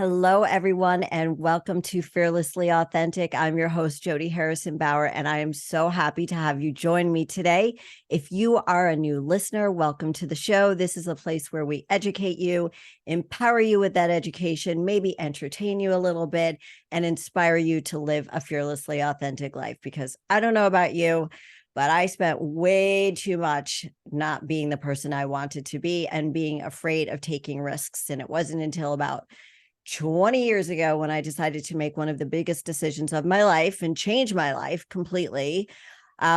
Hello, everyone, and welcome to Fearlessly Authentic. I'm your host, Jody Harrison Bauer, and I am so happy to have you join me today. If you are a new listener, welcome to the show. This is a place where we educate you, empower you with that education, maybe entertain you a little bit, and inspire you to live a fearlessly authentic life. Because I don't know about you, but I spent way too much not being the person I wanted to be and being afraid of taking risks. And it wasn't until about 20 years ago when I decided to make one of the biggest decisions of my life and change my life completely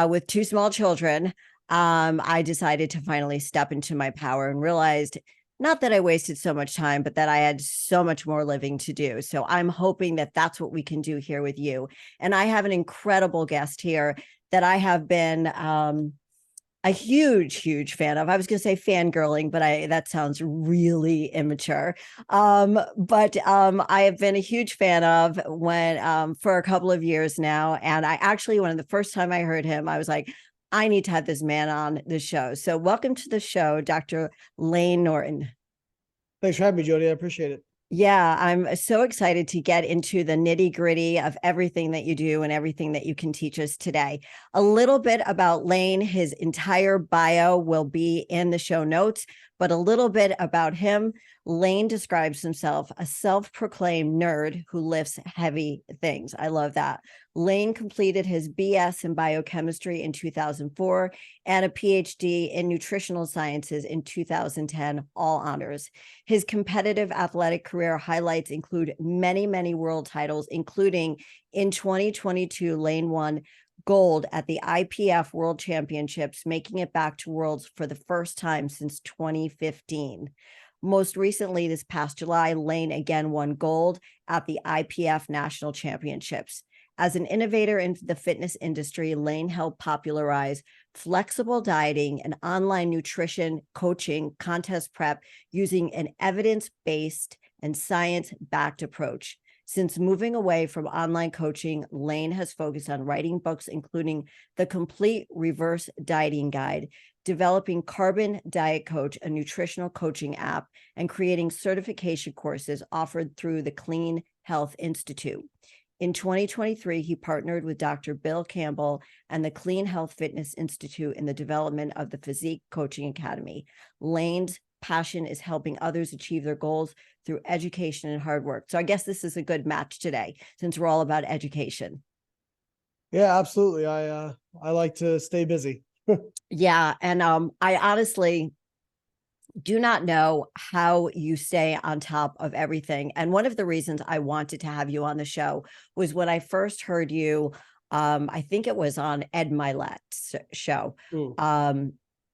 with two small children. I decided to finally step into my power and realized not that I wasted so much time, but that I had so much more living to do. So I'm hoping that that's what we can do here with you. And I have an incredible guest here that I have been a huge fan of. I was going to say fangirling, but that sounds really immature. But I have been a huge fan of when for a couple of years now. And I actually, one of the first time I heard him, I was like, I need to have this man on the show. So welcome to the show, Dr. Layne Norton. Thanks for having me, Jody. I appreciate it. Yeah, I'm so excited to get into the nitty gritty of everything that you do and everything that you can teach us today. A little bit about Layne, his entire bio will be in the show notes, but a little bit about him. Layne describes himself a self-proclaimed nerd who lifts heavy things. I love that. Layne completed his BS in biochemistry in 2004 and a PhD in nutritional sciences in 2010, all honors. His competitive athletic career highlights include many world titles, including in 2022, Layne won gold at the IPF World Championships, making it back to Worlds for the first time since 2015. Most recently, this past July, Layne again won gold at the IPF National Championships. As an innovator in the fitness industry, Layne helped popularize flexible dieting and online nutrition coaching contest prep using an evidence-based and science-backed approach. Since moving away from online coaching, Layne has focused on writing books, including The Complete Reverse Dieting Guide, developing Carbon Diet Coach, a nutritional coaching app, and creating certification courses offered through the Clean Health Institute. In 2023, he partnered with Dr. Bill Campbell and the Clean Health Fitness Institute in the development of the Physique Coaching Academy. Layne's passion is helping others achieve their goals through education and hard work. So I guess this is a good match today, since we're all about education. Yeah, absolutely. I like to stay busy. Yeah, and I honestly do not know how you stay on top of everything. And one of the reasons I wanted to have you on the show was when I first heard you, I think it was on Ed Milet's show. I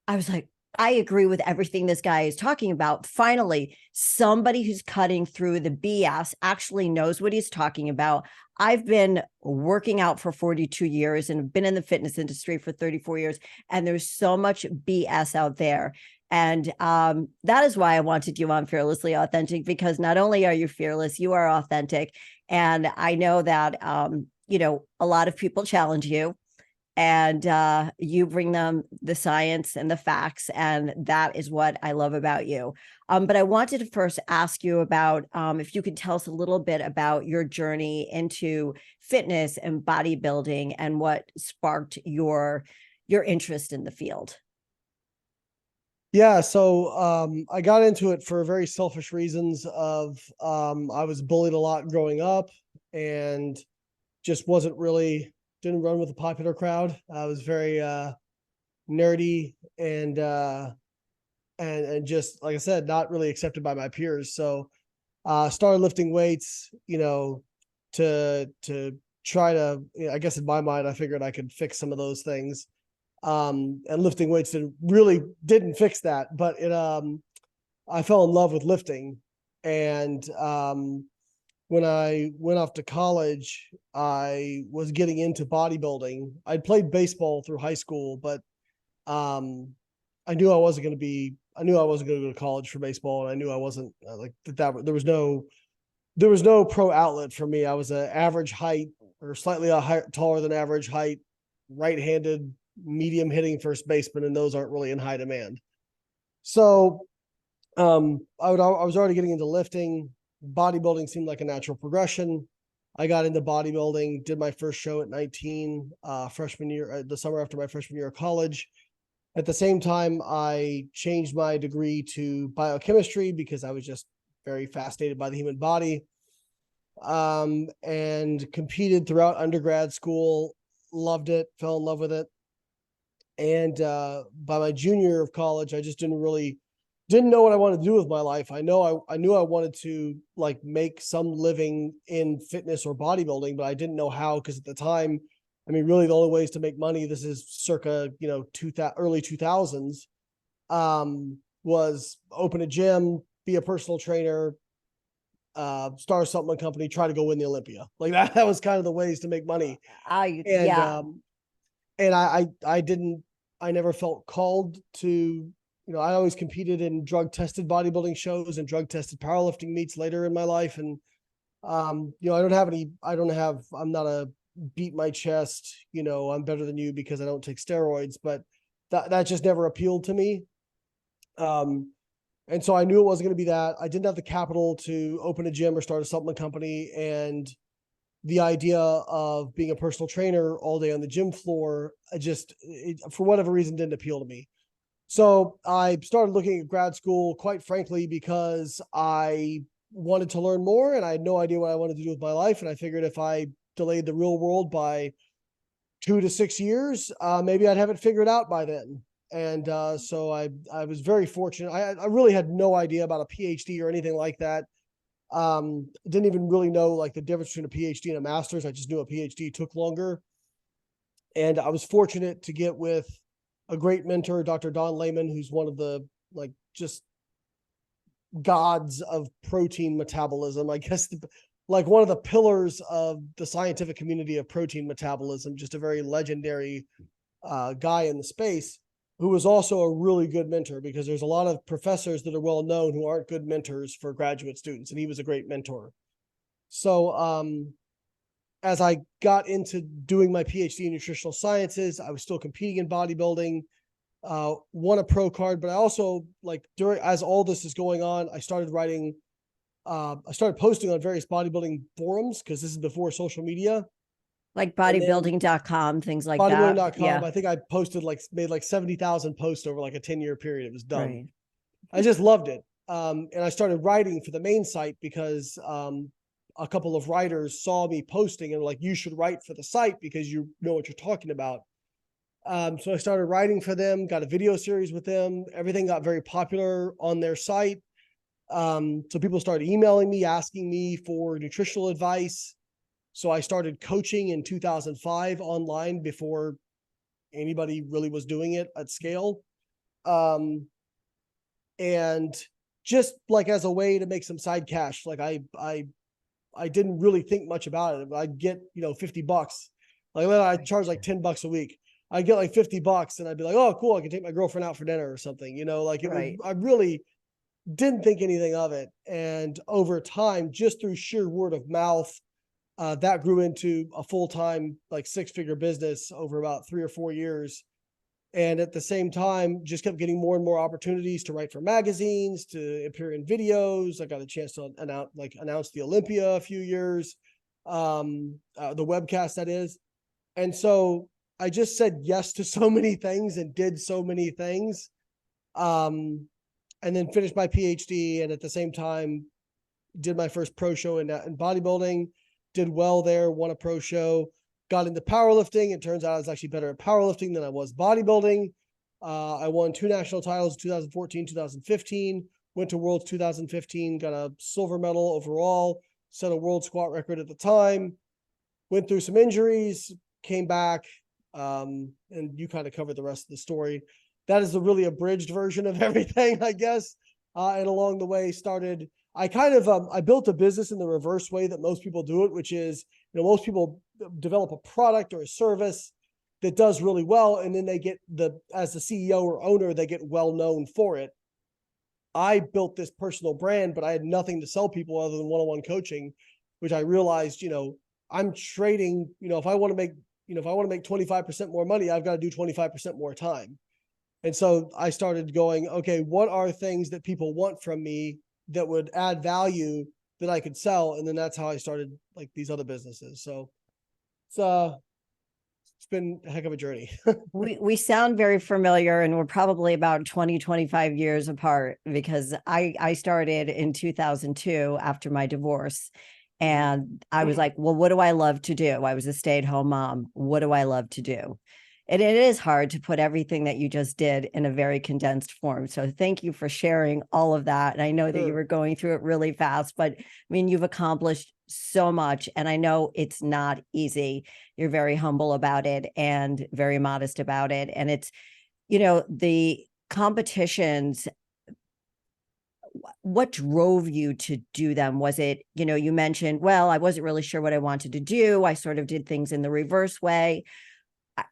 was like, I agree with everything this guy is talking about. Finally, somebody who's cutting through the BS actually knows what he's talking about. I've been working out for 42 years and been in the fitness industry for 34 years, and there's so much BS out there. And that is why I wanted you on Fearlessly Authentic, because not only are you fearless, you are authentic. And I know that, a lot of people challenge you, and you bring them the science and the facts. And that is what I love about you. But I wanted to first ask you about if you could tell us a little bit about your journey into fitness and bodybuilding and what sparked your interest in the field. Yeah, so I got into it for very selfish reasons of I was bullied a lot growing up and just didn't run with the popular crowd. I was very nerdy and just, like I said, not really accepted by my peers. So started lifting weights, to try to, I guess in my mind, I figured I could fix some of those things. And lifting weights didn't fix that, but I fell in love with lifting. And when I went off to college, I was getting into bodybuilding. I'd played baseball through high school, but I knew I wasn't going to go to college for baseball, and I knew I wasn't there was no pro outlet for me. I was an average height or slightly taller than average height, right-handed, medium hitting first baseman, and those aren't really in high demand. So I was already getting into lifting. bodybuilding seemed like a natural progression. I got into bodybuilding, did my first show at 19, freshman year, the summer after my freshman year of college. At the same time, I changed my degree to biochemistry because I was just very fascinated by the human body, and competed throughout undergrad school, loved it, fell in love with it. And by my junior year of college, I just didn't know what I wanted to do with my life. I knew I wanted to like make some living in fitness or bodybuilding, but I didn't know how, because at the time, I mean, really the only ways to make money, this is circa, early 2000s, was open a gym, be a personal trainer, start a supplement company, try to go win the Olympia. Like that was kind of the ways to make money. And Yeah. and I never felt called to, I always competed in drug tested bodybuilding shows and drug tested powerlifting meets later in my life. And, I'm not a beat my chest, I'm better than you because I don't take steroids, but that just never appealed to me. And so I knew it wasn't going to be that. I didn't have the capital to open a gym or start a supplement company. And the idea of being a personal trainer all day on the gym floor, for whatever reason, didn't appeal to me. So I started looking at grad school, quite frankly, because I wanted to learn more and I had no idea what I wanted to do with my life. And I figured if I delayed the real world by 2 to 6 years, maybe I'd have it figured out by then. And so I was very fortunate. I really had no idea about a PhD or anything like that. Didn't even really know like the difference between a PhD and a master's. I just knew a PhD took longer. And I was fortunate to get with a great mentor, Dr. Don Layman, who's one of the like just gods of protein metabolism. I guess like one of the pillars of the scientific community of protein metabolism, just a very legendary guy in the space, who was also a really good mentor, because there's a lot of professors that are well known who aren't good mentors for graduate students. And he was a great mentor. So as I got into doing my PhD in nutritional sciences, I was still competing in bodybuilding, won a pro card, but I also as all this is going on, I started posting on various bodybuilding forums, because this is before social media. Like bodybuilding.com, things like bodybuilding.com, that. Yeah. I think I made like 70,000 posts over like a 10-year period. It was dumb. Right. I just loved it. And I started writing for the main site because a couple of writers saw me posting and were like, you should write for the site because you know what you're talking about. So I started writing for them, got a video series with them. Everything got very popular on their site. So people started emailing me, asking me for nutritional advice. So I started coaching in 2005 online before anybody really was doing it at scale. And just like as a way to make some side cash, like I didn't really think much about it. I'd get, $50. Like then I charge like $10 a week. I'd get like $50 and I'd be like, oh, cool, I can take my girlfriend out for dinner or something, I really didn't think anything of it. And over time, just through sheer word of mouth, that grew into a full-time, like 6-figure business over about 3 or 4 years. And at the same time, just kept getting more and more opportunities to write for magazines, to appear in videos. I got a chance to announce the Olympia a few years, the webcast, that is. And so I just said yes to so many things and did so many things. And then finished my PhD, and at the same time did my first pro show in bodybuilding, did well there, won a pro show, got into powerlifting. It turns out I was actually better at powerlifting than I was bodybuilding. I won 2 national titles in 2014, 2015, went to Worlds 2015, got a silver medal overall, set a world squat record at the time, went through some injuries, came back, and you kind of covered the rest of the story. That is a really abridged version of everything, I guess. And along the way I built a business in the reverse way that most people do it, which is, most people develop a product or a service that does really well, and then they get as the CEO or owner, they get well known for it. I built this personal brand, but I had nothing to sell people other than one-on-one coaching, which I realized, I'm trading, if I want to make 25% more money, I've got to do 25% more time. And so I started going, okay, what are things that people want from me that would add value that I could sell. And then that's how I started like these other businesses. So it's been a heck of a journey. We sound very familiar, and we're probably about 20, 25 years apart, because I started in 2002 after my divorce. And I was like, well, what do I love to do? I was a stay-at-home mom. What do I love to do? And it is hard to put everything that you just did in a very condensed form. So thank you for sharing all of that. And I know that you were going through it really fast, but I mean, you've accomplished so much. And I know it's not easy. You're very humble about it and very modest about it. And it's, the competitions, what drove you to do them? Was it, you mentioned, well, I wasn't really sure what I wanted to do. I sort of did things in the reverse way.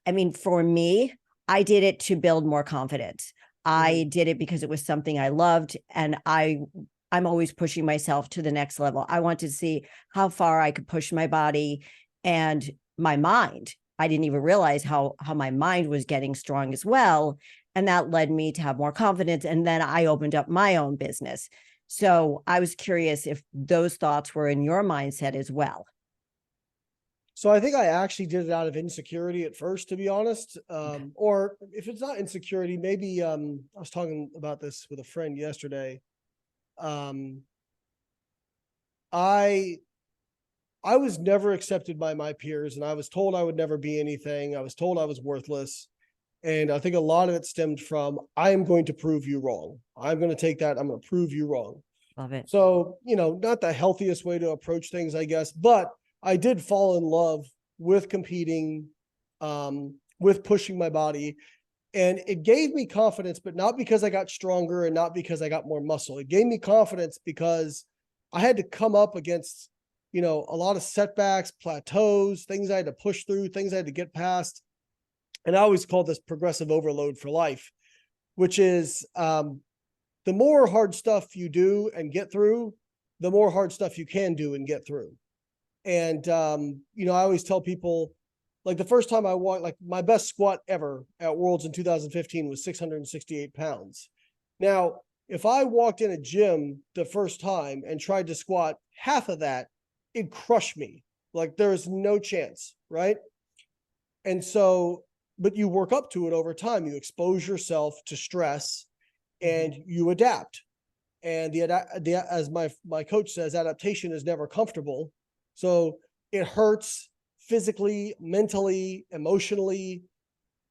I mean, for me, I did it to build more confidence. I did it because it was something I loved, and I'm always pushing myself to the next level. I want to see how far I could push my body and my mind. I didn't even realize how my mind was getting strong as well. And that led me to have more confidence. And then I opened up my own business. So I was curious if those thoughts were in your mindset as well. So I think I actually did it out of insecurity at first, to be honest. Or if it's not insecurity, maybe I was talking about this with a friend yesterday. I was never accepted by my peers, and I was told I would never be anything. I was told I was worthless. And I think a lot of it stemmed from, I am going to prove you wrong. I'm going to take that. I'm going to prove you wrong. Love it. So, not the healthiest way to approach things, I guess, but I did fall in love with competing, with pushing my body. And it gave me confidence, but not because I got stronger and not because I got more muscle. It gave me confidence because I had to come up against, a lot of setbacks, plateaus, things I had to push through, things I had to get past. And I always call this progressive overload for life, which is the more hard stuff you do and get through, the more hard stuff you can do and get through. And, I always tell people, like the first time I walked, like my best squat ever at Worlds in 2015 was 668 pounds. Now, if I walked in a gym the first time and tried to squat half of that, it'd crush me. Like there is no chance, right? And so, but you work up to it over time. You expose yourself to stress and you adapt. And as my coach says, adaptation is never comfortable. So it hurts physically, mentally, emotionally.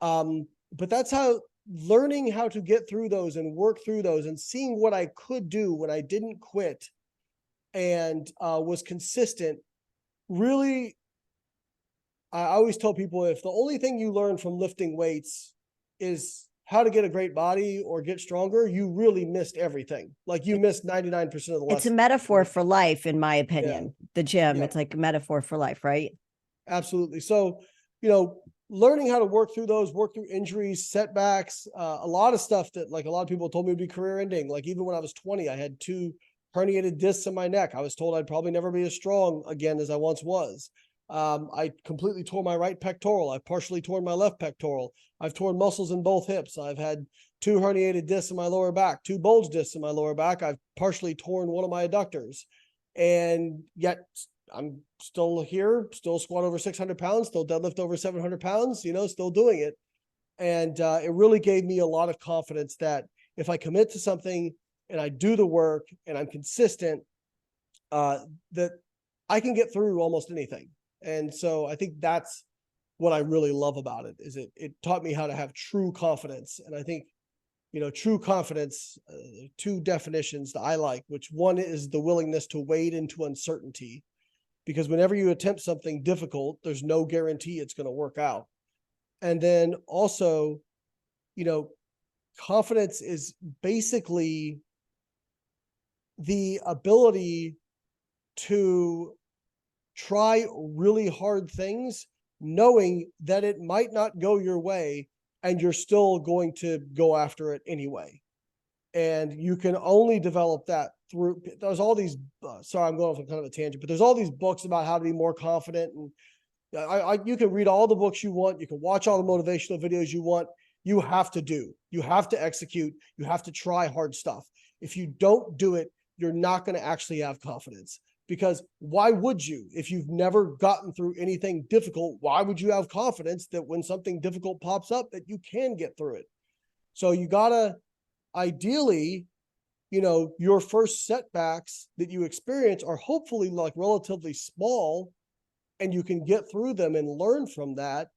But that's how learning how to get through those and work through those and seeing what I could do when I didn't quit and was consistent. Really, I always tell people, if the only thing you learn from lifting weights is how to get a great body or get stronger, you really missed everything. Like you missed 99% of the lesson. It's a metaphor for life, in my opinion. Yeah. The gym, it's like a metaphor for life, right? Absolutely. So, learning how to work through those, work through injuries, setbacks, a lot of stuff that like a lot of people told me would be career ending. Like even when I was 20, I had 2 herniated discs in my neck. I was told I'd probably never be as strong again as I once was. I completely tore my right pectoral. I've partially torn my left pectoral. I've torn muscles in both hips. I've had 2 herniated discs in my lower back, 2 bulge discs in my lower back. I've partially torn one of my adductors. And yet I'm still here, still squat over 600 pounds, still deadlift over 700 pounds, still doing it. And it really gave me a lot of confidence that if I commit to something and I do the work and I'm consistent, that I can get through almost anything. And so I think that's what I really love about it, is it taught me how to have true confidence. And I think, true confidence, 2 definitions that I like, which one is the willingness to wade into uncertainty, because whenever you attempt something difficult, there's no guarantee it's going to work out. And then also, confidence is basically the ability to try really hard things, knowing that it might not go your way and you're still going to go after it anyway. And you can only develop that through, there's all these, sorry, I'm going off on kind of a tangent, but there's all these books about how to be more confident. And you can read all the books you want. You can watch all the motivational videos you want. You have to execute. You have to try hard stuff. If you don't do it, you're not going to actually have confidence. because why would you? If you've never gotten through anything difficult, why would you have confidence that when something difficult pops up that you can get through it? So you gotta, ideally, you know, your first setbacks that you experience are hopefully like relatively small, and you can get through them and learn from that.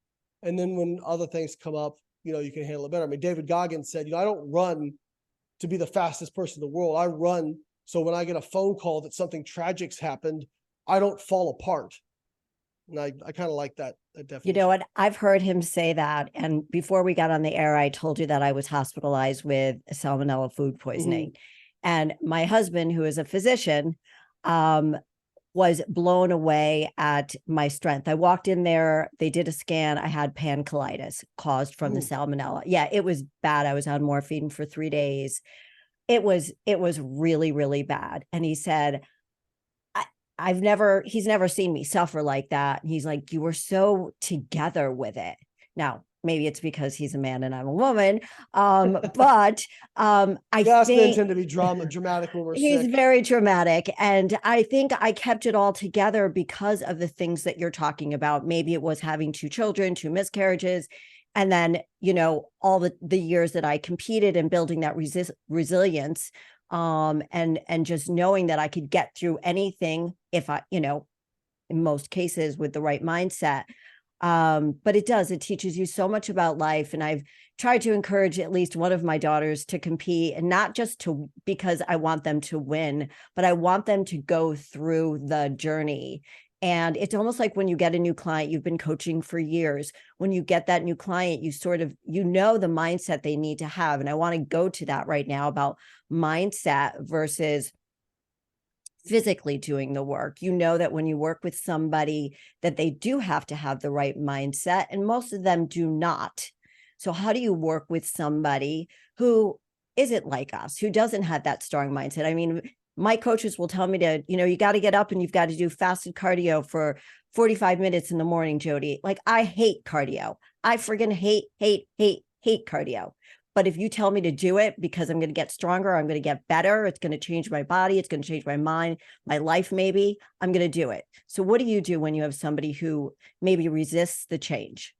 And then when other things come up, you know, you can handle it better. I mean, David Goggins said, you know, I don't run to be the fastest person in the world. I run so when I get a phone call that something tragic's happened, I don't fall apart. And I kind of like that definition. You know what? I've heard him say that. And before we got on the air, I told you that I was hospitalized with salmonella food poisoning. And my husband, who is a physician, was blown away at my strength. I walked in there, they did a scan. I had pancolitis caused from the salmonella. Yeah, it was bad. I was on morphine for 3 days. It was really, really bad. And he said, he's never seen me suffer like that. And he's like, you were so together with it. Now, maybe it's because he's a man and I'm a woman. But I think men tend to be dramatic when we're he's sick. very dramatic. And I think I kept it all together because of the things that you're talking about. Maybe it was having 2 children, 2 miscarriages. And then, you know, all the years that I competed and building that resilience, and just knowing that I could get through anything if I, you know, in most cases with the right mindset. But it teaches you so much about life. And I've tried to encourage at least one of my daughters to compete, and not just because I want them to win, but I want them to go through the journey. And it's almost like when you get a new client, you've been coaching for years. When you get that new client, you sort of, you know, the mindset they need to have. And I want to go to that right now about mindset versus physically doing the work. You know that when you work with somebody that they do have to have the right mindset, and most of them do not. So how do you work with somebody who isn't like us, who doesn't have that strong mindset? I mean, my coaches will tell me to, you know, you got to get up and you've got to do fasted cardio for 45 minutes in the morning, Jody. Like, I hate cardio. I friggin' hate cardio. But if you tell me to do it because I'm going to get stronger, I'm going to get better, it's going to change my body, it's going to change my mind, my life, maybe, I'm going to do it. So what do you do when you have somebody who maybe resists the change?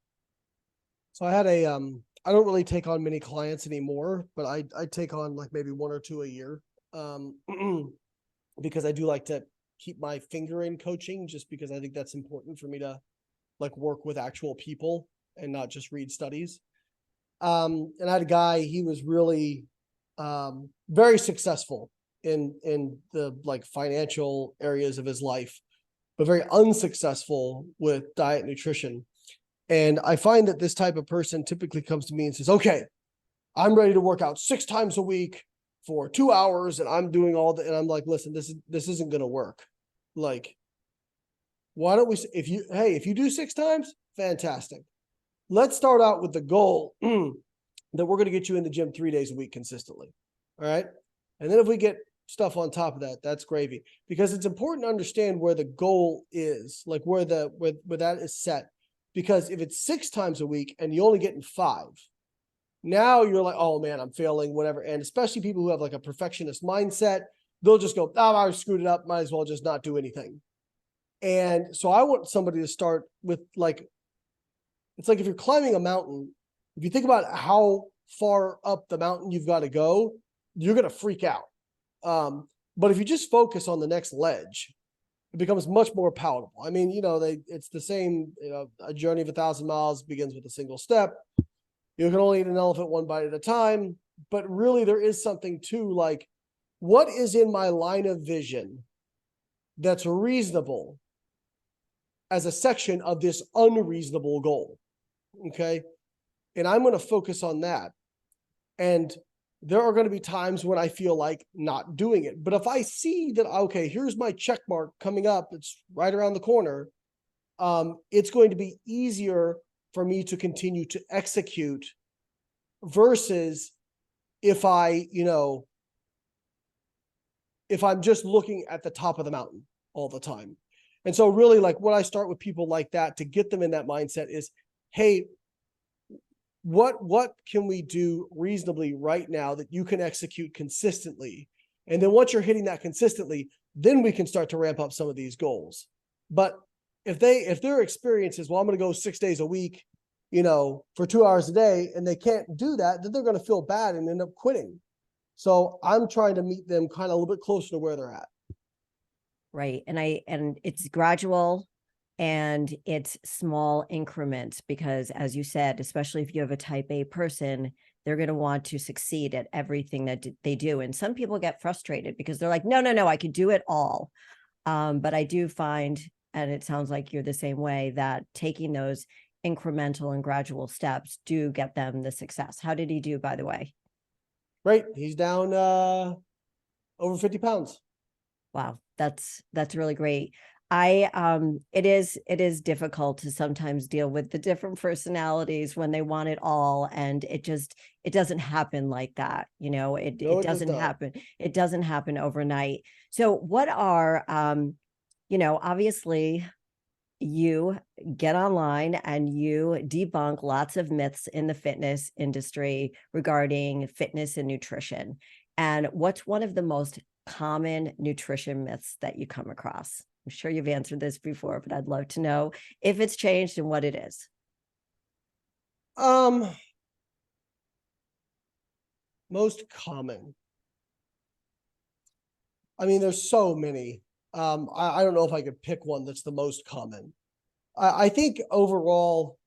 So I had I don't really take on many clients anymore, but I take on like maybe 1 or 2 a year. Because I do like to keep my finger in coaching, just because I think that's important for me to like work with actual people and not just read studies. And I had a guy, he was really very successful in the like financial areas of his life, but very unsuccessful with diet and nutrition. And I find that this type of person typically comes to me and says, okay, I'm ready to work out 6 times a week for 2 hours, and I'm doing all the, and I'm like, listen, this isn't going to work. Like, why don't we, if you do 6 times, fantastic. Let's start out with the goal that we're going to get you in the gym 3 days a week consistently. All right. And then if we get stuff on top of that, that's gravy, because it's important to understand where the goal is, like where that is set. Because if it's 6 times a week and you only get in 5, now you're like, oh man, I'm failing, whatever. And especially people who have like a perfectionist mindset, they'll just go, oh, I screwed it up, might as well just not do anything. And so I want somebody to start with, like, it's like if you're climbing a mountain, if you think about how far up the mountain you've got to go, you're going to freak out. But if you just focus on the next ledge, it becomes much more palatable. I mean, you know, it's the same, you know, a journey of 1,000 miles begins with a single step. You can only eat an elephant 1 bite at a time, but really there is something to, like, what is in my line of vision that's reasonable as a section of this unreasonable goal. Okay. And I'm going to focus on that. And there are going to be times when I feel like not doing it. But if I see that, okay, here's my check mark coming up, it's right around the corner, it's going to be easier for me to continue to execute, versus if if I'm just looking at the top of the mountain all the time. And so really, like, what I start with people like that to get them in that mindset is, hey, what can we do reasonably right now that you can execute consistently? And then once you're hitting that consistently, then we can start to ramp up some of these goals. But if their experience is, well, I'm going to go 6 days a week, for 2 hours a day, and they can't do that, then they're going to feel bad and end up quitting. So I'm trying to meet them kind of a little bit closer to where they're at. Right. And it's gradual and it's small increments, because as you said, especially if you have a type A person, they're going to want to succeed at everything that they do. And some people get frustrated because they're like, no, I could do it all. But I do find, and it sounds like you're the same way, that taking those incremental and gradual steps do get them the success. How did he do, by the way? Great. He's down over 50 pounds. Wow, that's really great. It is difficult to sometimes deal with the different personalities when they want it all, and it doesn't happen like that. No, It it does doesn't not. happen. It doesn't happen overnight. So what are obviously you get online and you debunk lots of myths in the fitness industry regarding fitness and nutrition. And what's one of the most common nutrition myths that you come across? I'm sure you've answered this before, but I'd love to know if it's changed and what it is. Most common. I mean, there's so many. I don't know if I could pick one that's the most common. I think overall,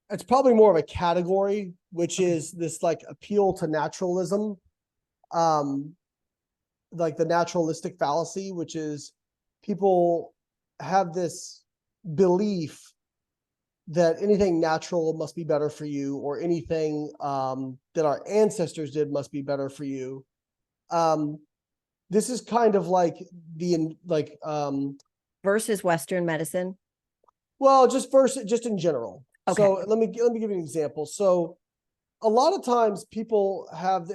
it's probably more of a category, which is this like appeal to naturalism, like the naturalistic fallacy, which is people have this belief that anything natural must be better for you, or anything that our ancestors did must be better for you. This is kind of like versus Western medicine. Well, just in general. Okay. So let me give you an example. So a lot of times people have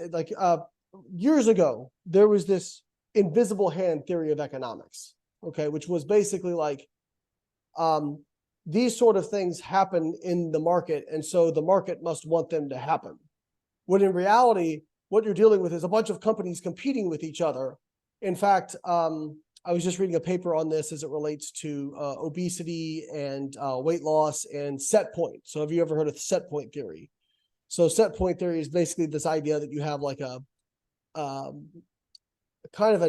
years ago, there was this invisible hand theory of economics, okay, which was basically like these sort of things happen in the market, and so the market must want them to happen. When in reality, what you're dealing with is a bunch of companies competing with each other. In fact, I was just reading a paper on this as it relates to obesity and weight loss and set point. So have you ever heard of set point theory? So set point theory is basically this idea that you have like a kind of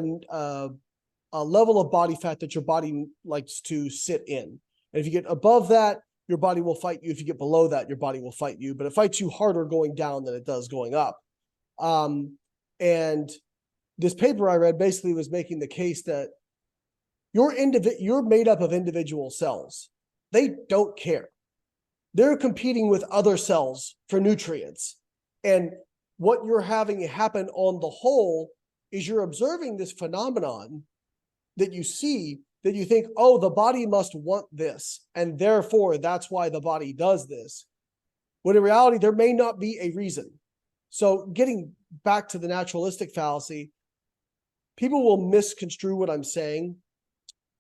a level of body fat that your body likes to sit in. And if you get above that, your body will fight you. If you get below that, your body will fight you. But it fights you harder going down than it does going up. And this paper I read basically was making the case that you're made up of individual cells. They don't care. They're competing with other cells for nutrients. And what you're having happen on the whole is you're observing this phenomenon that you see, that you think, oh, the body must want this, and therefore that's why the body does this. When in reality, there may not be a reason. So getting back to the naturalistic fallacy, people will misconstrue what I'm saying.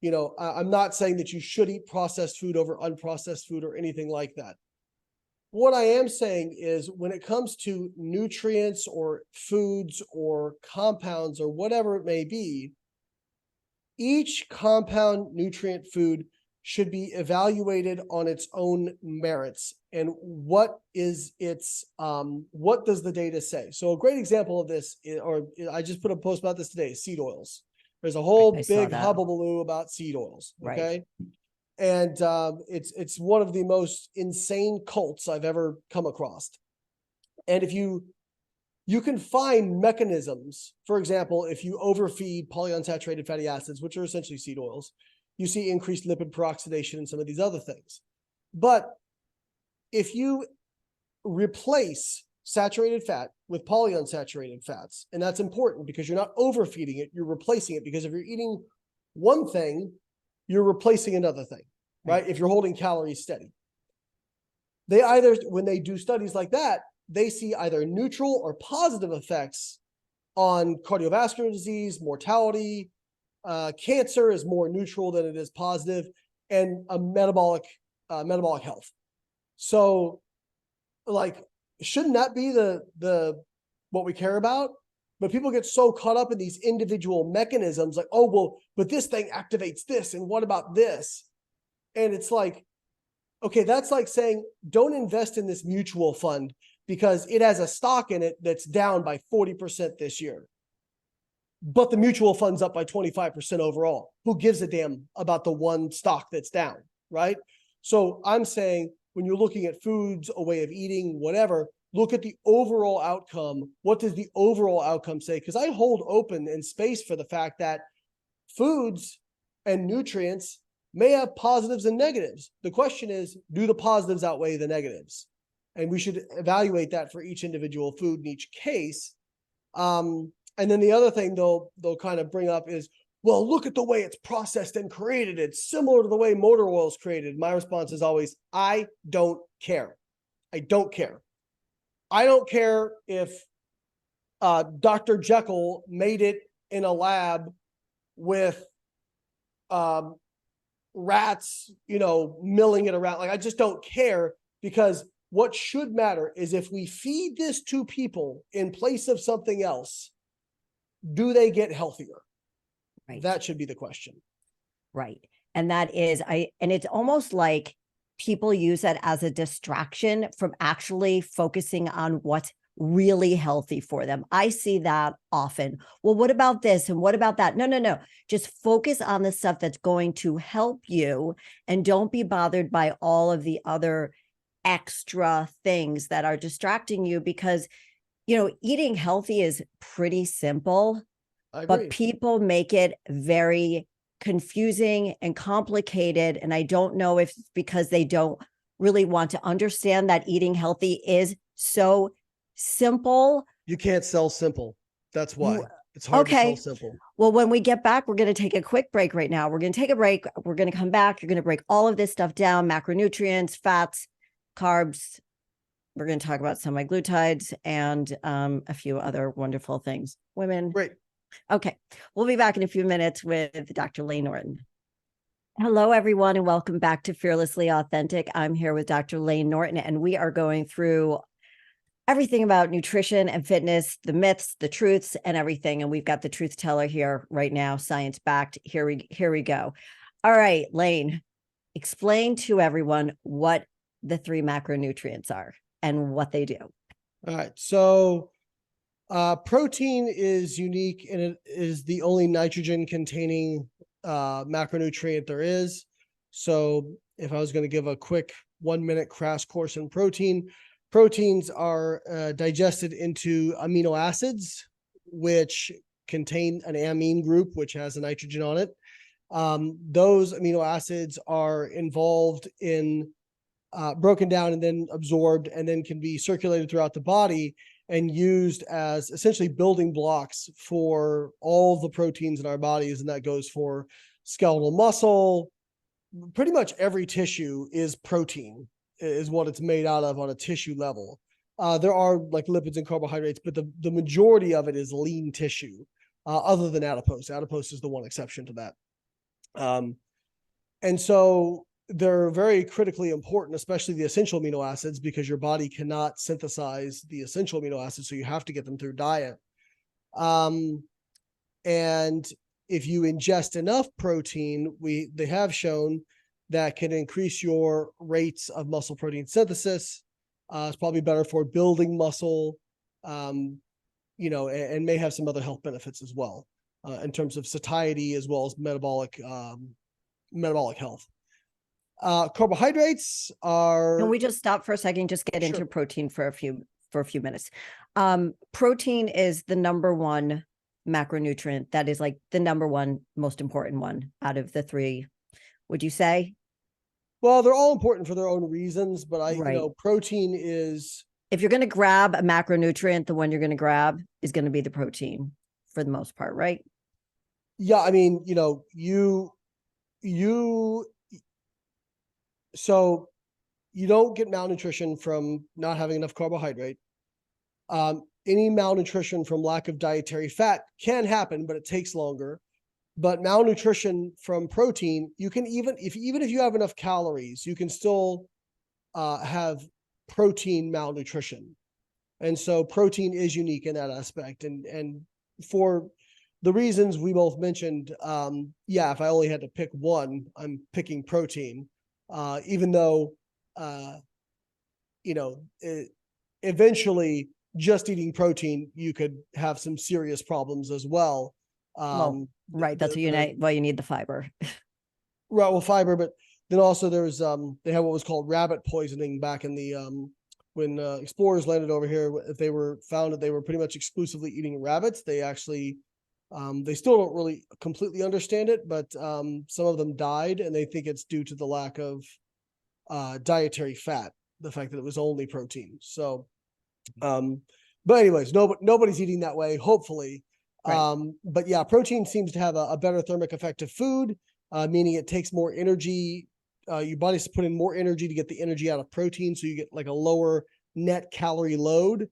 I'm not saying that you should eat processed food over unprocessed food or anything like that. What I am saying is when it comes to nutrients or foods or compounds or whatever it may be, each compound, nutrient, food should be evaluated on its own merits and what does the data say? So a great example of this, I just put a post about this today, seed oils. There's a whole big hubbubaloo about seed oils, okay? Right. And it's one of the most insane cults I've ever come across. And if you can find mechanisms, for example, if you overfeed polyunsaturated fatty acids, which are essentially seed oils, you see increased lipid peroxidation and some of these other things. But if you replace saturated fat with polyunsaturated fats, and that's important because you're not overfeeding it, you're replacing it, because if you're eating one thing, you're replacing another thing, right? If you're holding calories steady. When they do studies like that, they see either neutral or positive effects on cardiovascular disease, mortality. Cancer is more neutral than it is positive, and a metabolic health. So, like, shouldn't that be the what we care about. But people get so caught up in these individual mechanisms, like, oh, well, but this thing activates this, and what about this? And it's like, okay, that's like saying, don't invest in this mutual fund because it has a stock in it that's down by 40% this year. But the mutual fund's up by 25% overall. Who gives a damn about the one stock that's down, right? So I'm saying, when you're looking at foods, a way of eating, whatever, look at the overall outcome. What does the overall outcome say? Because I hold open in space for the fact that foods and nutrients may have positives and negatives. The question is, do the positives outweigh the negatives? And we should evaluate that for each individual food in each case. And then the other thing they'll kind of bring up is, well, look at the way it's processed and created. It's similar to the way motor oil is created. My response is always, I don't care. I don't care. I don't care if Dr. Jekyll made it in a lab with rats, milling it around. Like, I just don't care, because what should matter is if we feed this to people in place of something else, do they get healthier? Right. That should be the question. Right. And that is, and it's almost like people use that as a distraction from actually focusing on what's really healthy for them. I see that often. Well, what about this? And what about that? No. Just focus on the stuff that's going to help you, and don't be bothered by all of the other extra things that are distracting you, because, eating healthy is pretty simple, but people make it very confusing and complicated. And I don't know if it's because they don't really want to understand that eating healthy is so simple. You can't sell simple. That's why. It's hard to sell simple. Well, when we get back, we're going to take a quick break right now. We're going to take a break. We're going to come back. You're going to break all of this stuff down: macronutrients, fats, carbs. We're going to talk about semiglutides and a few other wonderful things. Women. Great. Okay. We'll be back in a few minutes with Dr. Layne Norton. Hello, everyone, and welcome back to Fearlessly Authentic. I'm here with Dr. Layne Norton, and we are going through everything about nutrition and fitness, the myths, the truths, and everything. And we've got the truth teller here right now, science backed. Here we go. All right, Layne, explain to everyone what the 3 macronutrients are and what they do. All right. So protein is unique, and it is the only nitrogen containing macronutrient there is. So if I was going to give a quick 1-minute crash course in proteins are digested into amino acids, which contain an amine group, which has a nitrogen on it. Those amino acids are involved in broken down and then absorbed, and then can be circulated throughout the body and used as essentially building blocks for all the proteins in our bodies. And that goes for skeletal muscle. Pretty much every tissue is protein, is what it's made out of on a tissue level. There are like lipids and carbohydrates, but the majority of it is lean tissue, other than adipose. Adipose is the one exception to that. And so they're very critically important, especially the essential amino acids, because your body cannot synthesize the essential amino acids, so you have to get them through diet. And if you ingest enough protein, they have shown that can increase your rates of muscle protein synthesis. It's probably better for building muscle, and may have some other health benefits as well, in terms of satiety as well as metabolic health. Carbohydrates are. Can we just stop for a second? Just get into protein for a few minutes. Protein is the number one macronutrient. That is like the number one most important one out of the 3. Would you say? Well, they're all important for their own reasons, but protein is. If you're going to grab a macronutrient, the one you're going to grab is going to be the protein for the most part, right? Yeah, I mean, so you don't get malnutrition from not having enough carbohydrate. Any malnutrition from lack of dietary fat can happen, but it takes longer. But malnutrition from protein, you can even if you have enough calories, you can still have protein malnutrition. And so protein is unique in that aspect. And for the reasons we both mentioned, yeah, if I only had to pick one, I'm picking protein. Even though, you know, eventually just eating protein, you could have some serious problems as well. Well, right. That's what you need. Well, you need the fiber. Right, well, fiber, but then also there's they had what was called rabbit poisoning back in the when explorers landed over here. If they were found that they were pretty much exclusively eating rabbits, they actually they still don't really completely understand it, but some of them died, and they think it's due to the lack of dietary fat, the fact that it was only protein. So, but anyways, nobody's eating that way, hopefully. Right. But yeah, protein seems to have a better thermic effect of food, meaning it takes more energy. Your body's putting more energy to get the energy out of protein, so you get like a lower net calorie load.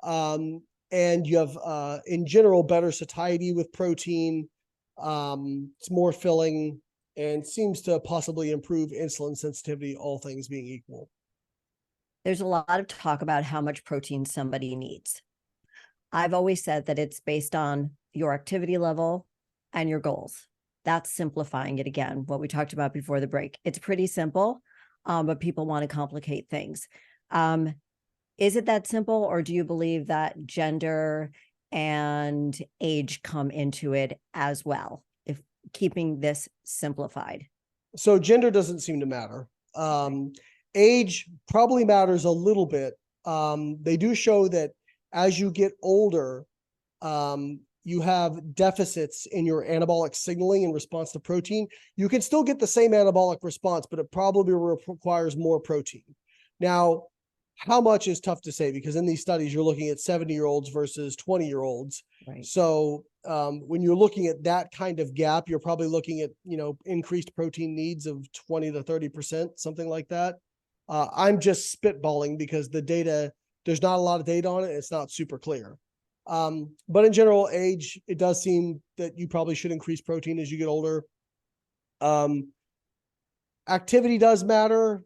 And you have, in general, better satiety with protein. It's more filling and seems to possibly improve insulin sensitivity, all things being equal. There's a lot of talk about how much protein somebody needs. I've always said that it's based on your activity level and your goals. That's simplifying it again, what we talked about before the break. It's pretty simple, but people want to complicate things. Is it that simple, or do you believe that gender and age come into it as well, if keeping this simplified? So gender doesn't seem to matter. Age probably matters a little bit. They do show that as you get older, you have deficits in your anabolic signaling in response to protein. You can still get the same anabolic response, but it probably requires more protein. Now, how much is tough to say, because in these studies, you're looking at 70-year-olds versus 20-year-olds. Right. So when you're looking at that kind of gap, you're probably looking at, increased protein needs of 20 to 30%, something like that. I'm just spitballing because there's not a lot of data on it. It's not super clear. But in general, age, it does seem that you probably should increase protein as you get older. Activity does matter,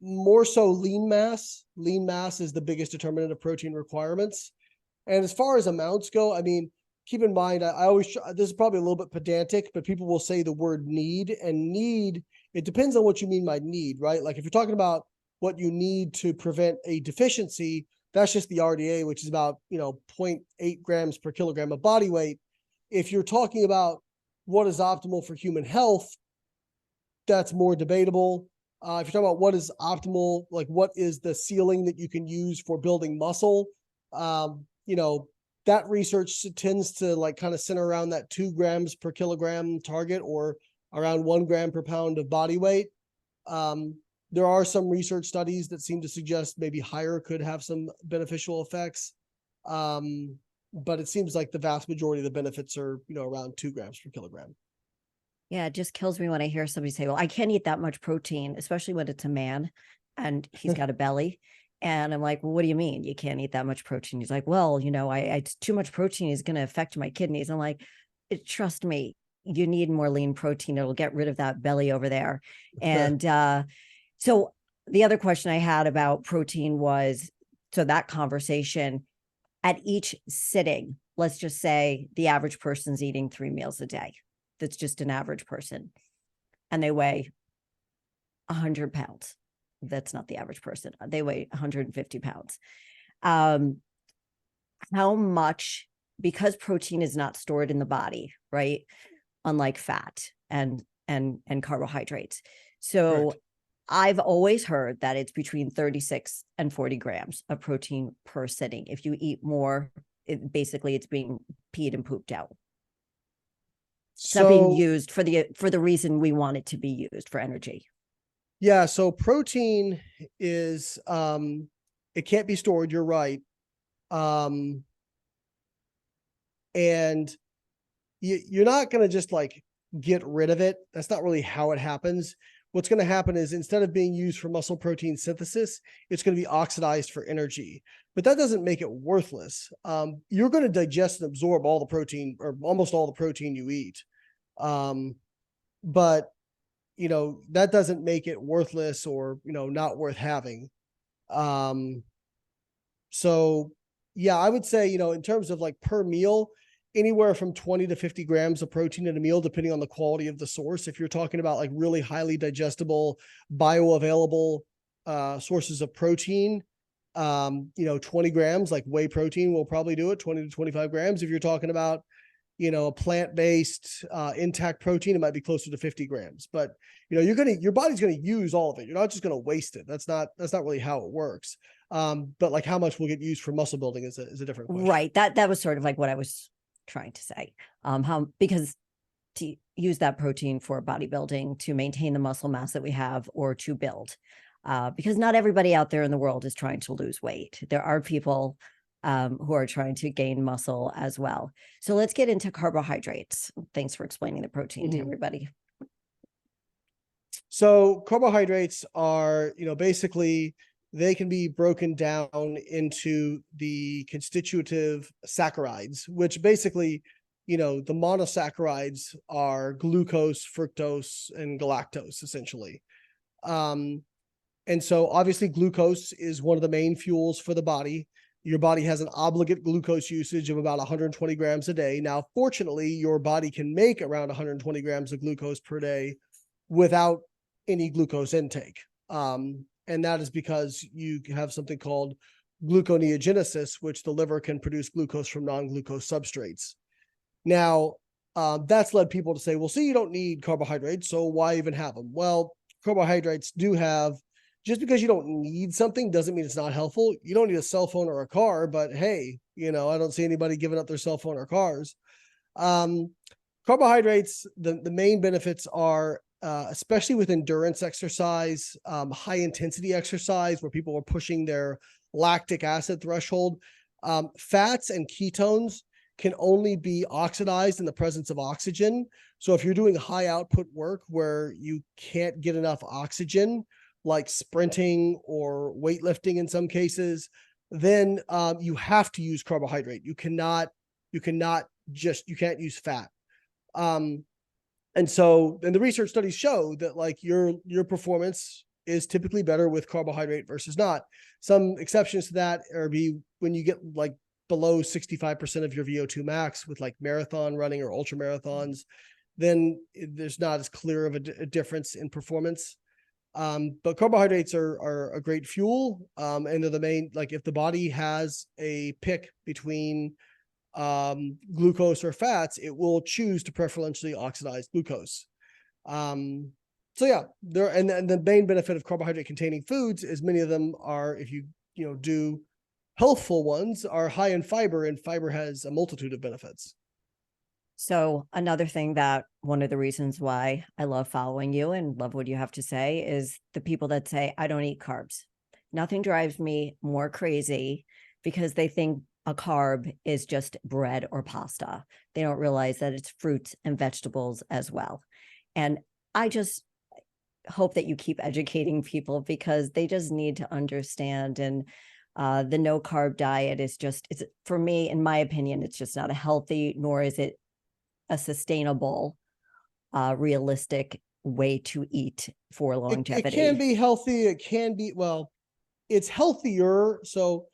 more so lean mass. Lean mass is the biggest determinant of protein requirements. And as far as amounts go, I mean, keep in mind, I always, this is probably a little bit pedantic, but people will say the word need, and need, it depends on what you mean by need, right? Like if you're talking about what you need to prevent a deficiency, that's just the RDA, which is about, 0.8 grams per kilogram of body weight. If you're talking about what is optimal for human health, that's more debatable. If you're talking about what is optimal, like what is the ceiling that you can use for building muscle, that research tends to like kind of center around that 2 grams per kilogram target, or around 1 gram per pound of body weight. There are some research studies that seem to suggest maybe higher could have some beneficial effects. But it seems like the vast majority of the benefits are, around 2 grams per kilogram. Yeah, it just kills me when I hear somebody say, well, I can't eat that much protein, especially when it's a man and he's got a belly. And I'm like, well, what do you mean you can't eat that much protein? He's like, well, it's too much protein is going to affect my kidneys. I'm like, trust me, you need more lean protein. It'll get rid of that belly over there. And so the other question I had about protein was, so that conversation at each sitting, let's just say the average person's eating 3 meals a day. That's just an average person, and they weigh 100 pounds. That's not the average person. They weigh 150 pounds. How much, because protein is not stored in the body, right? Unlike fat and carbohydrates. So Correct. I've always heard that it's between 36 and 40 grams of protein per sitting. If you eat more, it's being peed and pooped out. It's not being used for the reason we want it to be used, for energy. Yeah, so protein is it can't be stored, you're right. And you're not going to just like get rid of it. That's not really how it happens. What's going to happen is, instead of being used for muscle protein synthesis, it's going to be oxidized for energy. But that doesn't make it worthless. You're going to digest and absorb all the protein, or almost all the protein you eat. But that doesn't make it worthless or, not worth having. So yeah, I would say, in terms of like per meal, anywhere from 20 to 50 grams of protein in a meal, depending on the quality of the source. If you're talking about like really highly digestible, bioavailable sources of protein, 20 grams, like whey protein will probably do it, 20 to 25 grams. If you're talking about, a plant-based intact protein, it might be closer to 50 grams. But your body's gonna use all of it. You're not just gonna waste it. That's not really how it works. But like how much will get used for muscle building is a different question. Right. That was sort of like what I was trying to say. Because to use that protein for bodybuilding to maintain the muscle mass that we have or to build. Because not everybody out there in the world is trying to lose weight. There are people who are trying to gain muscle as well. So let's get into carbohydrates. Thanks for explaining the protein to everybody. So carbohydrates are, basically they can be broken down into the constitutive saccharides, which basically, the monosaccharides are glucose, fructose, and galactose, essentially. And so obviously glucose is one of the main fuels for the body. Your body has an obligate glucose usage of about 120 grams a day. Now, fortunately, your body can make around 120 grams of glucose per day without any glucose intake. And that is because you have something called gluconeogenesis, which the liver can produce glucose from non-glucose substrates. Now, that's led people to say, well, see, you don't need carbohydrates, so why even have them? Well, carbohydrates do have, just because you don't need something doesn't mean it's not helpful. You don't need a cell phone or a car, but hey, I don't see anybody giving up their cell phone or cars. Carbohydrates, the main benefits are, especially with endurance exercise, high intensity exercise where people are pushing their lactic acid threshold. Fats and ketones can only be oxidized in the presence of oxygen. So if you're doing high output work where you can't get enough oxygen, like sprinting or weightlifting in some cases, then you have to use carbohydrate. You can't use fat. And the research studies show that like your performance is typically better with carbohydrate versus not. Some exceptions to that are when you get like below 65% of your VO2 max with like marathon running or ultra marathons, then there's not as clear of a difference in performance. But carbohydrates are a great fuel. And they're the main, like if the body has a pick between glucose or fats, it will choose to preferentially oxidize glucose. So yeah, and the main benefit of carbohydrate containing foods is many of them are, if you do healthful ones, are high in fiber, and fiber has a multitude of benefits. So another thing that one of the reasons why I love following you and love what you have to say is the people that say, I don't eat carbs. Nothing drives me more crazy because they think a carb is just bread or pasta. They don't realize that it's fruits and vegetables as well. And I just hope that you keep educating people because they just need to understand. And the no carb diet is it's for me, in my opinion, it's just not a healthy, nor is it a sustainable, realistic way to eat for longevity. It can be healthy. It can be, well, it's healthier. So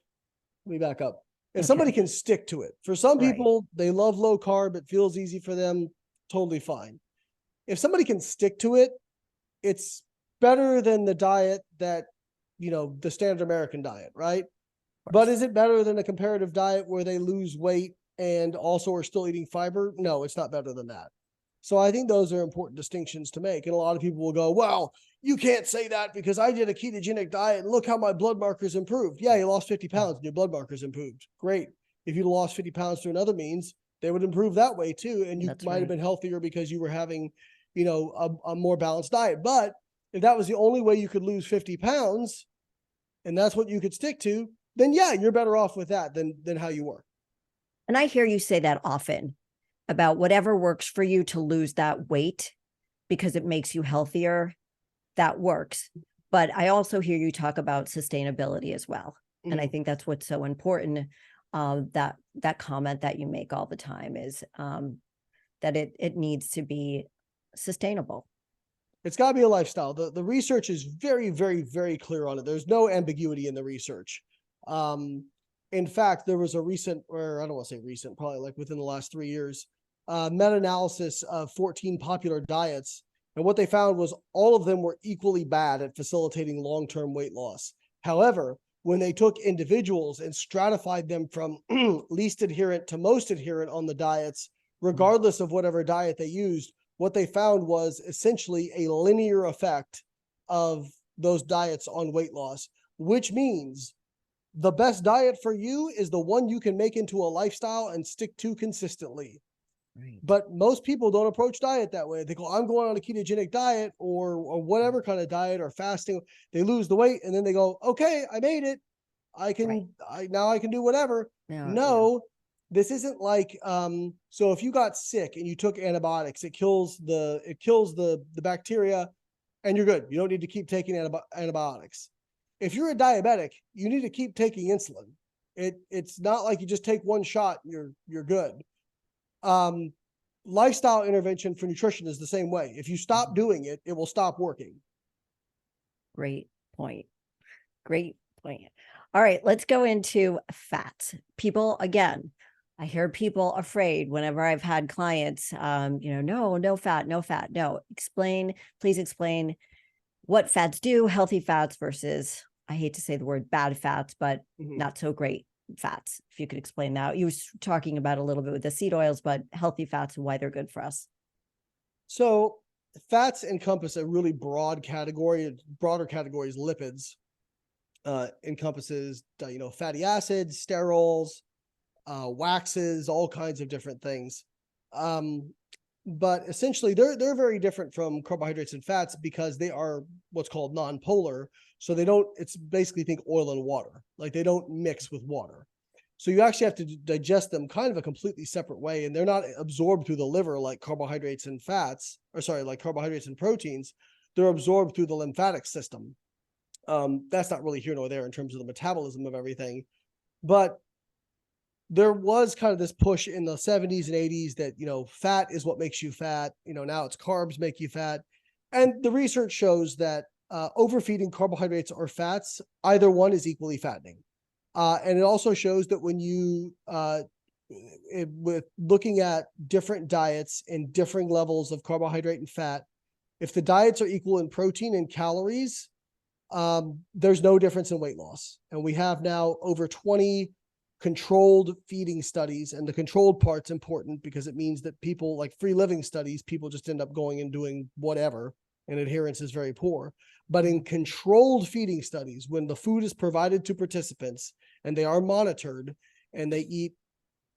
let me back up. If somebody can stick to it, for some people, they love low carb, it feels easy for them, totally fine. If somebody can stick to it, it's better than the diet that, the standard American diet, right? But is it better than a comparative diet where they lose weight and also are still eating fiber? No, it's not better than that. So I think those are important distinctions to make. And a lot of people will go, well, you can't say that because I did a ketogenic diet and look how my blood markers improved. Yeah, you lost 50 pounds and your blood markers improved. Great. If you lost 50 pounds through another means, they would improve that way too. And you might have been healthier because you were having, a more balanced diet. But if that was the only way you could lose 50 pounds and that's what you could stick to, then yeah, you're better off with that than how you were. And I hear you say that often about whatever works for you to lose that weight because it makes you healthier, that works. But I also hear you talk about sustainability as well. And I think that's what's so important. That comment that you make all the time is that it needs to be sustainable. It's got to be a lifestyle. The research is very, very, very clear on it. There's no ambiguity in the research. In fact, there was a recent, or I don't want to say recent, probably like within the last 3 years, meta-analysis of 14 popular diets. And what they found was all of them were equally bad at facilitating long-term weight loss. However, when they took individuals and stratified them from least adherent to most adherent on the diets, regardless of whatever diet they used, what they found was essentially a linear effect of those diets on weight loss, which means the best diet for you is the one you can make into a lifestyle and stick to consistently. Right. But most people don't approach diet that way. They go, I'm going on a ketogenic diet or whatever kind of diet or fasting. They lose the weight and then they go, okay, I made it. Now I can do whatever. No, this isn't like, so if you got sick and you took antibiotics, it kills the bacteria and you're good. You don't need to keep taking antibiotics. If you're a diabetic, you need to keep taking insulin. It's not like you just take one shot and you're good. Lifestyle intervention for nutrition is the same way. If you stop doing it, it will stop working. Great point. Great point. All right, let's go into fats. People, again, I hear people afraid whenever I've had clients, no fat, no fat. No, please explain what fats do, healthy fats versus, I hate to say the word bad fats, but not so great fats. If you could explain that. You were talking about a little bit with the seed oils, but healthy fats and why they're good for us. So fats encompass a really broad category. Broader category is lipids. Encompasses, fatty acids, sterols, waxes, all kinds of different things. But essentially they're very different from carbohydrates and fats because they are what's called non-polar. So it's basically think oil and water, like they don't mix with water. So you actually have to digest them kind of a completely separate way. And they're not absorbed through the liver like carbohydrates and like carbohydrates and proteins. They're absorbed through the lymphatic system. That's not really here nor there in terms of the metabolism of everything. But there was kind of this push in the 70s and 80s that, fat is what makes you fat. Now it's carbs make you fat. And the research shows that overfeeding carbohydrates or fats, either one is equally fattening. And it also shows that when you, with looking at different diets and differing levels of carbohydrate and fat, if the diets are equal in protein and calories, there's no difference in weight loss. And we have now over 20 controlled feeding studies, and the controlled part's important because it means that people, like free living studies, people just end up going and doing whatever, and adherence is very poor. But in controlled feeding studies, when the food is provided to participants and they are monitored and they eat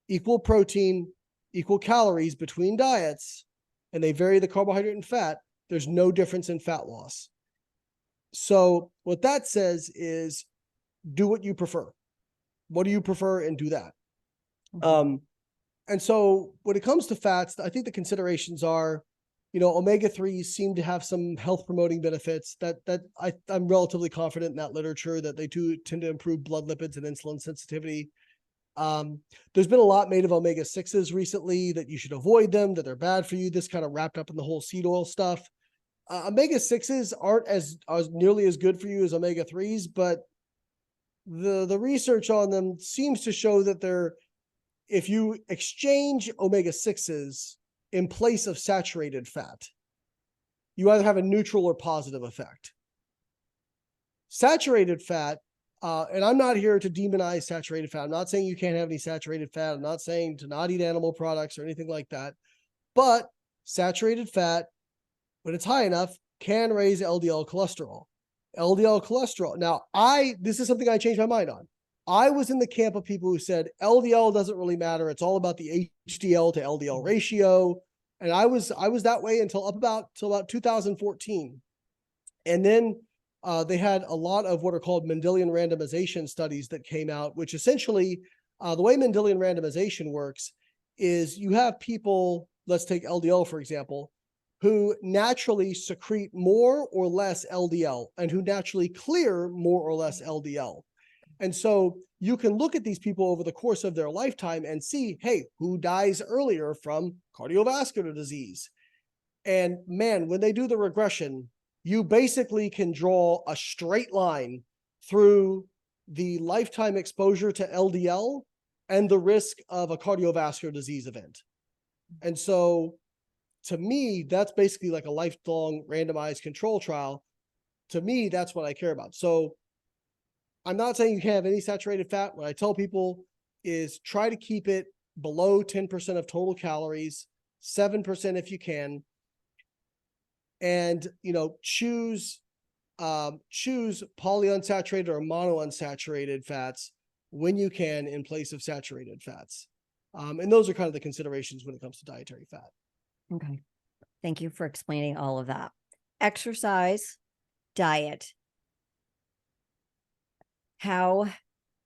equal protein, equal calories between diets, and they vary the carbohydrate and fat, there's no difference in fat loss. So what that says is do what you prefer. What do you prefer and do that? And so when it comes to fats, I think the considerations are, omega-3s seem to have some health promoting benefits that I'm relatively confident in that literature that they do tend to improve blood lipids and insulin sensitivity. There's been a lot made of omega-6s recently that you should avoid them, that they're bad for you. This kind of wrapped up in the whole seed oil stuff. Omega-6s aren't as nearly as good for you as omega-3s, but the research on them seems to show that if you exchange omega-6s in place of saturated fat, you either have a neutral or positive effect. Saturated fat, and I'm not here to demonize saturated fat. I'm not saying you can't have any saturated fat. I'm not saying to not eat animal products or anything like that. But saturated fat, when it's high enough, can raise LDL cholesterol. LDL cholesterol. Now, this is something I changed my mind on. I was in the camp of people who said LDL doesn't really matter. It's all about the HDL to LDL ratio. And I was that way until about 2014. And then they had a lot of what are called Mendelian randomization studies that came out, which essentially the way Mendelian randomization works is you have people, let's take LDL, for example, who naturally secrete more or less LDL and who naturally clear more or less LDL. And so you can look at these people over the course of their lifetime and see, hey, who dies earlier from cardiovascular disease? And man, when they do the regression, you basically can draw a straight line through the lifetime exposure to LDL and the risk of a cardiovascular disease event. And so to me, that's basically like a lifelong randomized control trial. To me, that's what I care about. So I'm not saying you can't have any saturated fat. What I tell people is try to keep it below 10% of total calories, 7% if you can. And, choose polyunsaturated or monounsaturated fats when you can in place of saturated fats. And those are kind of the considerations when it comes to dietary fat. Okay. Thank you for explaining all of that. Exercise, diet. How,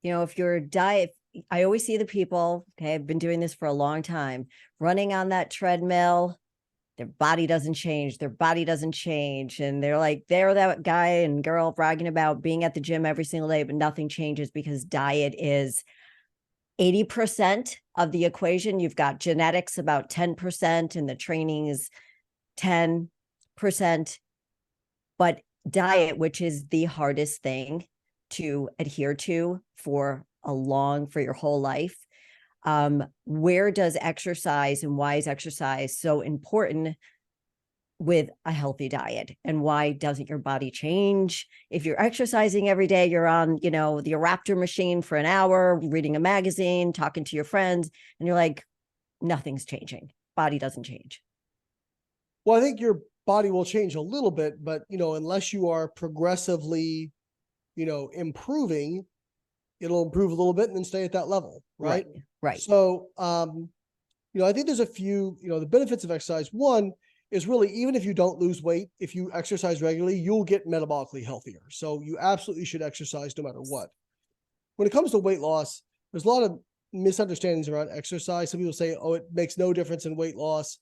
if your diet, I always see the people, okay, I've been doing this for a long time, running on that treadmill, their body doesn't change. And they're that guy and girl bragging about being at the gym every single day, but nothing changes because diet is 80% of the equation. You've got genetics about 10%, and the training is 10%. But diet, which is the hardest thing to adhere to for your whole life, where does exercise and why is exercise so important with a healthy diet? And why doesn't your body change? If you're exercising every day, you're on, the Raptor machine for an hour, reading a magazine, talking to your friends, and you're like, nothing's changing. Body doesn't change. Well, I think your body will change a little bit, but, unless you are progressively, improving, it'll improve a little bit and then stay at that level. Right. Right. So, I think there's a few, the benefits of exercise. One is really, even if you don't lose weight, if you exercise regularly, you'll get metabolically healthier. So you absolutely should exercise no matter what. When it comes to weight loss, there's a lot of misunderstandings around exercise. Some people say, oh, it makes no difference in weight loss.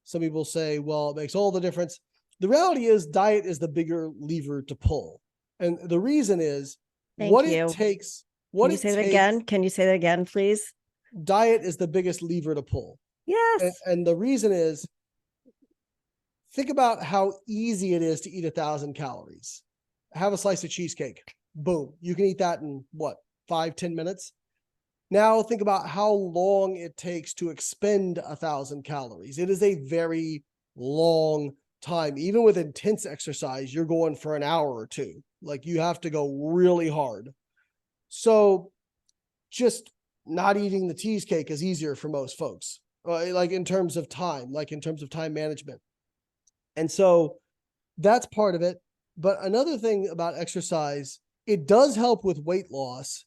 Some people say, well, it makes all the difference. The reality is diet is the bigger lever to pull. And the reason is it takes. Can you say that again? Can you say that again, please? Diet is the biggest lever to pull. Yes. And the reason is, think about how easy it is to eat 1,000 calories. Have a slice of cheesecake. Boom. You can eat that in 5-10 minutes? Now think about how long it takes to expend 1,000 calories. It is a very long time. Even with intense exercise, you're going for an hour or two. Like, you have to go really hard. So just not eating the cheesecake is easier for most folks, like in terms of time management. And so that's part of it. But another thing about exercise, it does help with weight loss.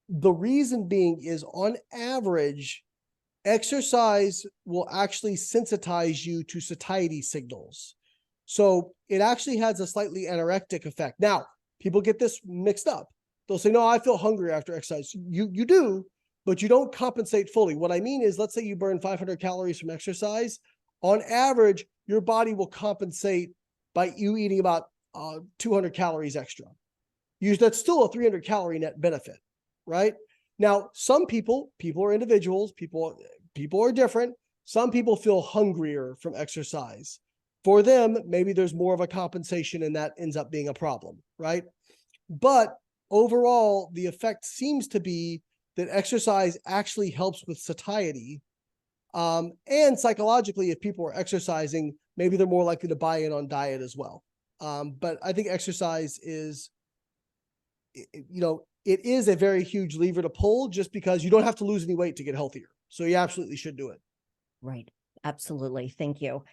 The reason being is, on average, exercise will actually sensitize you to satiety signals. So it actually has a slightly anorectic effect. Now, people get this mixed up. They'll say, no, I feel hungry after exercise. You do, but you don't compensate fully. What I mean is, let's say you burn 500 calories from exercise. On average, your body will compensate by you eating about 200 calories extra. That's still a 300 calorie net benefit, right? Now, some people are individuals, people are different. Some people feel hungrier from exercise. For them, maybe there's more of a compensation and that ends up being a problem, right? But overall, the effect seems to be that exercise actually helps with satiety. And psychologically, if people are exercising, maybe they're more likely to buy in on diet as well. But I think exercise is, it is a very huge lever to pull, just because you don't have to lose any weight to get healthier. So you absolutely should do it. Right. Absolutely. Thank you.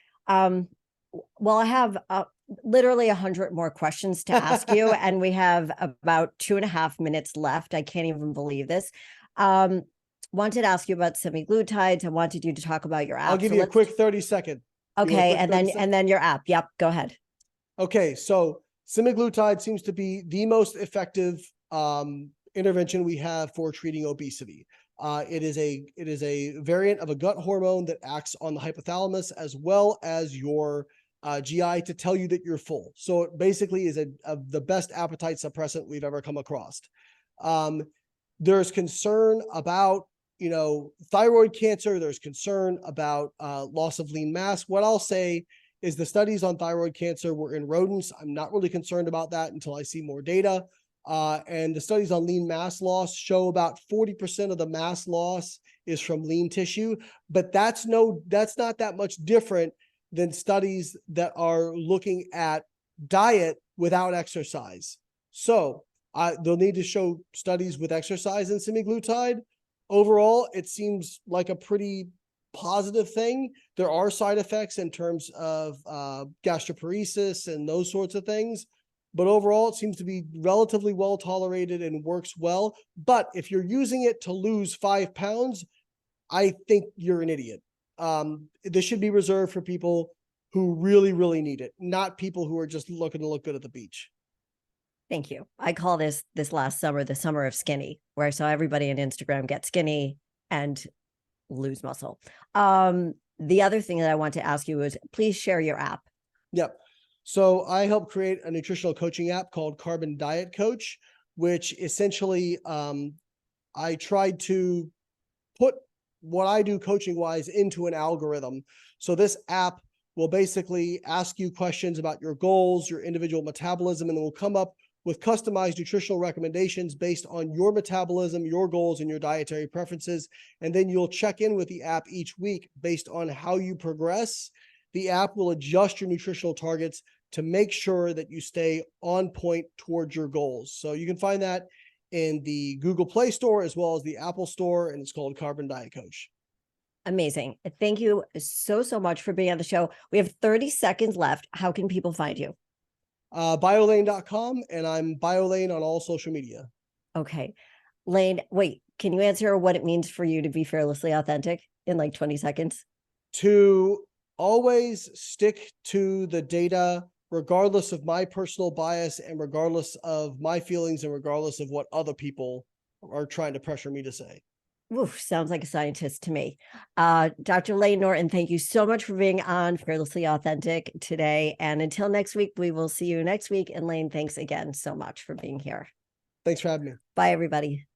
Well, I have literally 100 more questions to ask you, and we have about 2.5 minutes left. I can't even believe this. Wanted to ask you about semiglutides. I wanted you to talk about your app. I'll give you a quick 30-second. Okay, and then your app. Yep, go ahead. Okay, so semiglutide seems to be the most effective intervention we have for treating obesity. It is a variant of a gut hormone that acts on the hypothalamus as well as your GI to tell you that you're full. So it basically is the best appetite suppressant we've ever come across. There's concern about thyroid cancer. There's concern about loss of lean mass. What I'll say is the studies on thyroid cancer were in rodents. I'm not really concerned about that until I see more data. And the studies on lean mass loss show about 40% of the mass loss is from lean tissue, but that's not that much different than studies that are looking at diet without exercise. So they'll need to show studies with exercise and semaglutide. Overall, it seems like a pretty positive thing. There are side effects in terms of gastroparesis and those sorts of things, but overall it seems to be relatively well tolerated and works well. But if you're using it to lose 5 pounds, I think you're an idiot. This should be reserved for people who really, really need it, not people who are just looking to look good at the beach. Thank you. I call this last summer the summer of skinny, where I saw everybody on Instagram get skinny and lose muscle. The other thing that I want to ask you is please share your app. Yep. So I helped create a nutritional coaching app called Carbon Diet Coach, which essentially I tried to put what I do coaching wise into an algorithm. So this app will basically ask you questions about your goals, your individual metabolism, and it will come up with customized nutritional recommendations based on your metabolism, your goals, and your dietary preferences. And then you'll check in with the app each week based on how you progress. The app will adjust your nutritional targets to make sure that you stay on point towards your goals. So you can find that in the Google Play Store as well as the Apple Store, and it's called Carbon Diet Coach. Amazing. Thank you so much for being on the show. We have 30 seconds left. How can people find you? Biolayne.com, and I'm Biolayne on all social media. Okay. Layne, wait, can you answer what it means for you to be fearlessly authentic in like 20 seconds? To always stick to the data, regardless of my personal bias and regardless of my feelings and regardless of what other people are trying to pressure me to say. Oof, sounds like a scientist to me. Dr. Layne Norton, thank you so much for being on Fearlessly Authentic today. And until next week, we will see you next week. And Layne, thanks again so much for being here. Thanks for having me. Bye, everybody.